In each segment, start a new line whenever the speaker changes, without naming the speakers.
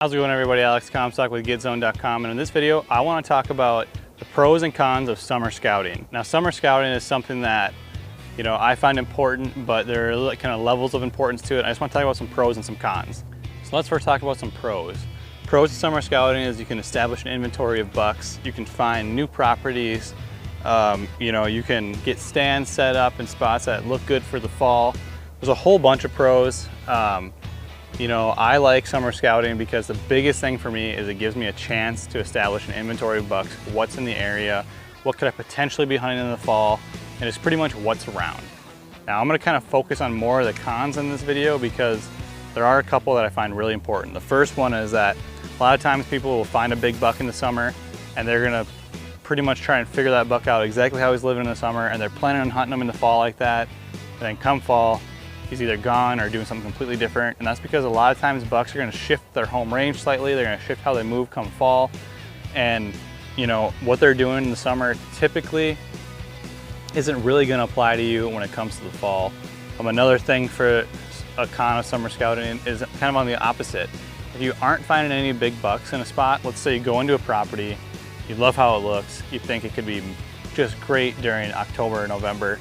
How's it going, everybody? Alex Comstock with GetZone.com, and in this video I want to talk about the pros and cons of summer scouting. Now, summer scouting is something that I find important, but there are kind of levels of importance to it. I just want to talk about some pros and some cons. So let's first talk about some pros. Pros of summer scouting is you can establish an inventory of bucks, you can find new properties, you can get stands set up in spots that look good for the fall. There's a whole bunch of pros. I like summer scouting because the biggest thing for me is it gives me a chance to establish an inventory of bucks, what's in the area, what could I potentially be hunting in the fall, and it's pretty much what's around. Now I'm going to kind of focus on more of the cons in this video because there are a couple that I find really important. The first one is that a lot of times people will find a big buck in the summer and they're going to pretty much try and figure that buck out exactly how he's living in the summer, and they're planning on hunting him in the fall like that, and then come fall, he's either gone or doing something completely different. And that's because a lot of times bucks are going to shift their home range slightly. They're going to shift how they move come fall. And what they're doing in the summer typically isn't really going to apply to you when it comes to the fall. Another thing for a con of summer scouting is kind of on the opposite. If you aren't finding any big bucks in a spot, let's say you go into a property, you love how it looks, you think it could be just great during October or November,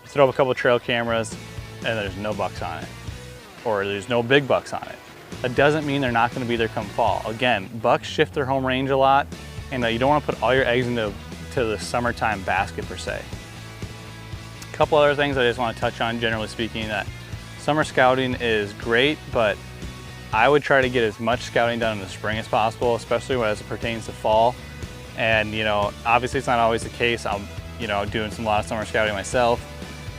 you throw up a couple trail cameras, and there's no bucks on it, or there's no big bucks on it. That doesn't mean they're not going to be there come fall. Again, bucks shift their home range a lot, and you don't want to put all your eggs into the summertime basket per se. A couple other things I just want to touch on, generally speaking, that summer scouting is great, but I would try to get as much scouting done in the spring as possible, especially as it pertains to fall. And obviously it's not always the case. I'm doing a lot of summer scouting myself.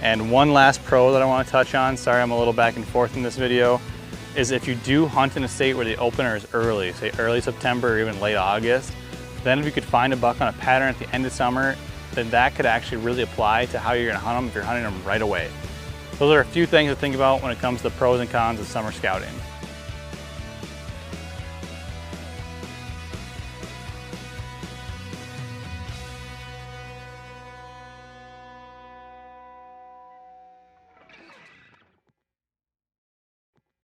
And one last pro that I want to touch on, sorry I'm a little back and forth in this video, is if you do hunt in a state where the opener is early, say early September or even late August, then if you could find a buck on a pattern at the end of summer, then that could actually really apply to how you're going to hunt them if you're hunting them right away. Those are a few things to think about when it comes to the pros and cons of summer scouting.